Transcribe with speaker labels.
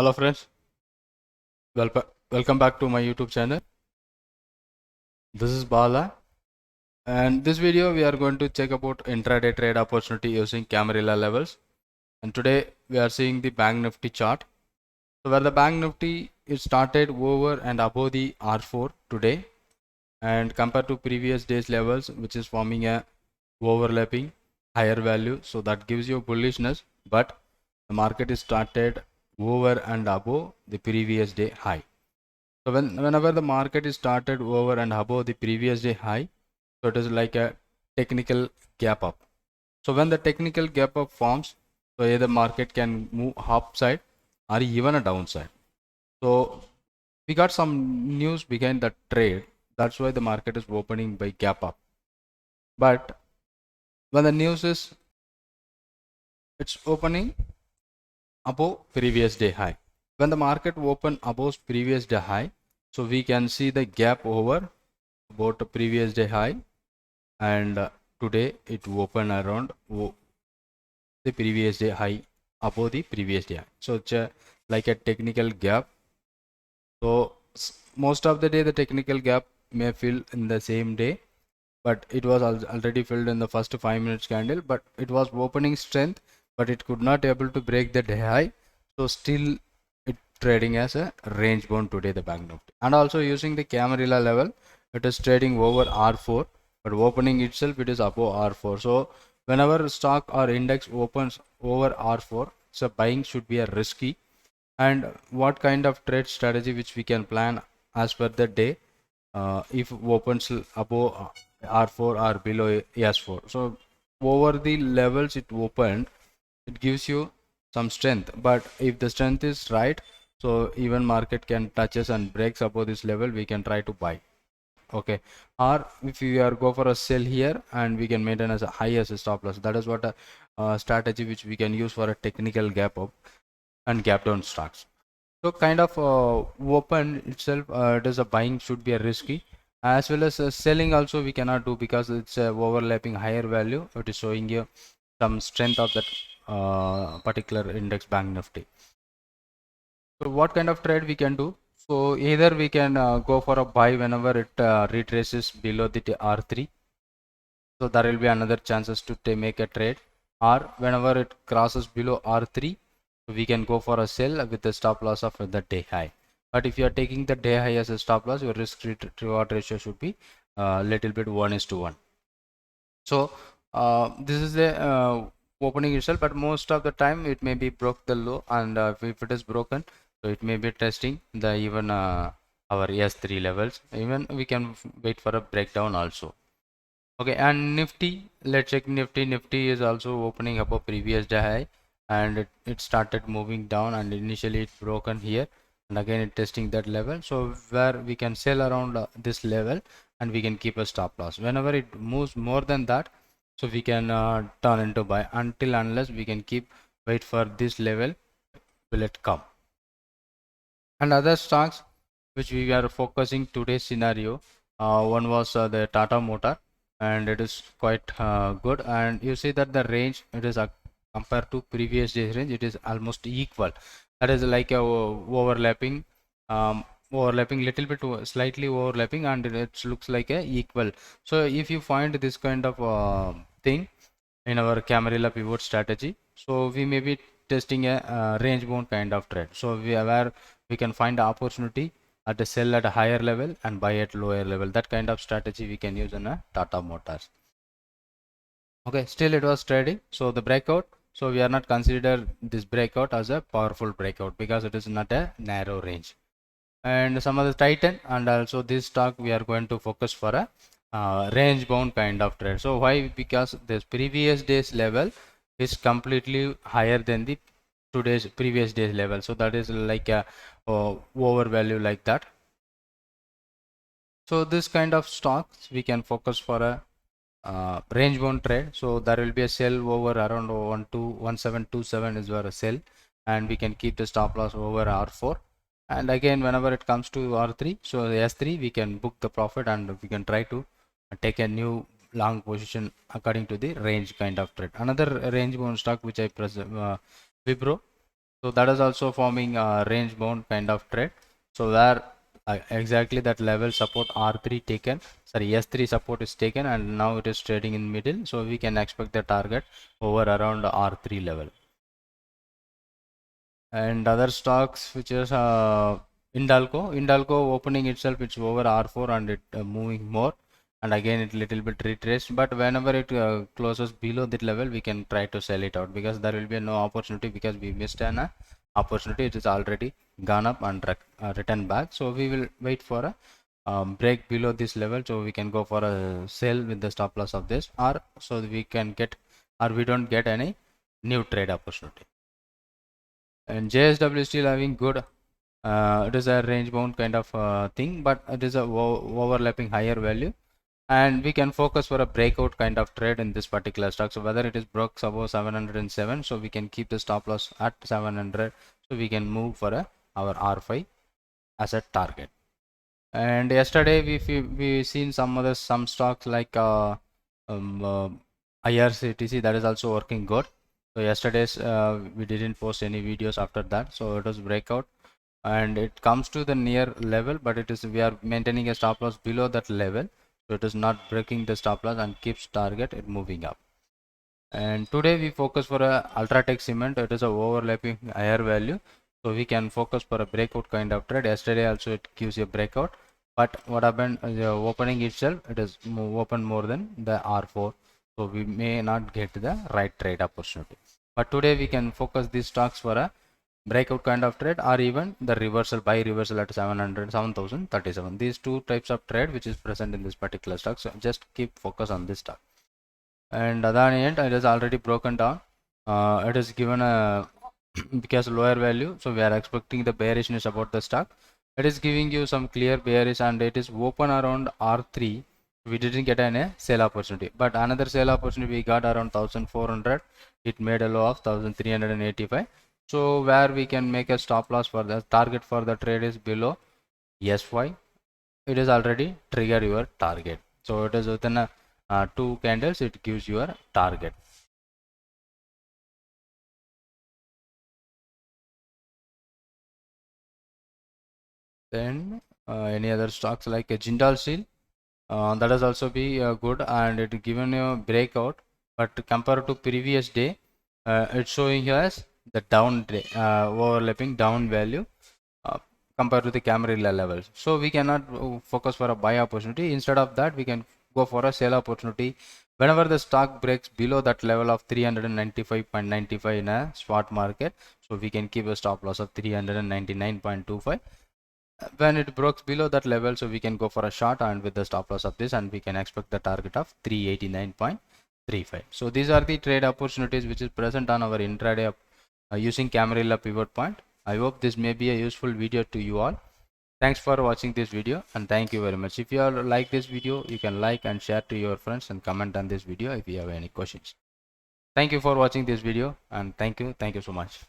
Speaker 1: Hello friends, welcome back to my YouTube channel. This is Bala, and this video we are going to check about intraday trade opportunity using Camarilla levels. And today we are seeing the Bank Nifty chart. So where the Bank Nifty it started over and above the R4 today, and compared to previous days levels, which is forming a overlapping higher value, so that gives you bullishness. But the market is started over and above the previous day high. So whenever the market is started over and above the previous day high, so it is like a technical gap up. So when the technical gap up forms, so either market can move upside or even a downside. So we got some news behind the trade. That's why the market is opening by gap up. But when the news is it's opening above previous day high. When the market open above previous day high, so we can see the gap over about the previous day high, and today it opened around the previous day high above the previous day high. So it's like a technical gap. So most of the day the technical gap may fill in the same day, but it was already filled in the first 5 minutes candle, but it was opening strength, but it could not able to break the day high. So still it trading as a range bound today, the Bank Nifty. And also using the Camarilla level, it is trading over R4, but opening itself it is above R4. So whenever stock or index opens over R4, so buying should be a risky. And what kind of trade strategy which we can plan as per the day, if opens above R4 or below S4. So over the levels it opened, it gives you some strength. But if the strength is right, so even market can touches and breaks above this level, we can try to buy. Okay, or if we are go for a sell here, and we can maintain as a high as a stop loss. That is what a strategy which we can use for a technical gap up and gap down stocks. So kind of open itself, it is a buying should be a risky, as well as selling also we cannot do because it's overlapping higher value. It is showing you some strength of that particular index Bank Nifty. So what kind of trade we can do? So either we can go for a buy whenever it retraces below the R3. So there will be another chances to make a trade, or whenever it crosses below R3, we can go for a sell with the stop loss of the day high. But if you are taking the day high as a stop loss, your risk reward ratio should be a little bit 1:1. So this is the opening itself, but most of the time it may be broke the low, and if it is broken, so it may be testing the even our S3 levels. Even we can wait for a breakdown also. Okay, and Nifty, let's check Nifty. Nifty is also opening above previous day high, and it started moving down, and initially it broken here, and again it testing that level. So where we can sell around this level, and we can keep a stop loss. Whenever it moves more than that, so we can turn into buy. Until unless we can keep wait for this level, will it come? And other stocks which we are focusing today's scenario, one was the Tata Motor, and it is quite good. And you see that the range, it is compared to previous days range, it is almost equal. That is like a overlapping, overlapping little bit, slightly overlapping, and it looks like a equal. So if you find this kind of thing in our Camarilla pivot strategy, so we may be testing a range bound kind of trade. So we are where we can find the opportunity at a sell at a higher level and buy at lower level. That kind of strategy we can use in a Tata Motors. Okay, still it was trading. So the breakout, so we are not consider this breakout as a powerful breakout because it is not a narrow range. And some of the Titan, and also this stock we are going to focus for a range bound kind of trade. So why? Because this previous day's level is completely higher than the today's previous day's level. So that is like a over value like that. So this kind of stocks we can focus for a range bound trade. So there will be a sell over around 1727 is where a sell, and we can keep the stop loss over R4. And again whenever it comes to R3, so S3 we can book the profit, and we can try to take a new long position according to the range kind of trade. Another range bound stock which I present, Wipro. So that is also forming a range bound kind of trade. So where exactly that level support R3 taken, sorry, S3 support is taken, and now it is trading in middle. So we can expect the target over around R3 level. And other stocks which is Indalco opening itself, it's over R4 and it moving more, and again it little bit retraced, but whenever it closes below that level we can try to sell it out, because there will be no opportunity, because we missed an opportunity. It is already gone up and returned back, so we will wait for a break below this level, so we can go for a sell with the stop loss of this, or so we can get, or we don't get any new trade opportunity. And JSW is still having good, it is a range bound kind of thing, but it is a overlapping higher value, and we can focus for a breakout kind of trade in this particular stock. So whether it is broke above 707, so we can keep the stop loss at 700, so we can move for our R5 as a target. And yesterday we seen some stocks like IRCTC, that is also working good. So yesterday's we didn't post any videos after that, so it was breakout, and it comes to the near level, but it is, we are maintaining a stop loss below that level, so it is not breaking the stop loss and keeps target it moving up. And today we focus for a Ultratech Cement. It is a overlapping higher value, so we can focus for a breakout kind of trade. Yesterday also it gives you a breakout, but what happened, the opening itself, it is open more than the R4, so we may not get the right trade opportunity. But today we can focus these stocks for a breakout kind of trade, or even the reversal, buy reversal at 7,037. These two types of trade which is present in this particular stock, so just keep focus on this stock. And Adani end, it is already broken down. It is given a because lower value, so we are expecting the bearishness about the stock. It is giving you some clear bearish, and it is open around R3. We didn't get any sell opportunity, but another sell opportunity we got around 1400. It made a low of 1385. So where we can make a stop loss for the target for the trade is below SY. It is already trigger your target, so it is within a 2 candles, it gives your target. Then any other stocks like Jindal Steel, that has also be good, and it given a breakout, but compared to previous day, it's showing us the down day, overlapping down value uh, compared to the Camarilla levels. So we cannot focus for a buy opportunity. Instead of that, we can go for a sell opportunity whenever the stock breaks below that level of 395.95 in a spot market. So we can keep a stop loss of 399.25. When it breaks below that level, so we can go for a short, and with the stop loss of this, and we can expect the target of 389.35. So these are the trade opportunities which is present on our intraday using Camarilla pivot point. I hope this may be a useful video to you all. Thanks for watching this video, and thank you very much. If you all like this video, you can like and share to your friends, and comment on this video if you have any questions. Thank you for watching this video, and thank you so much.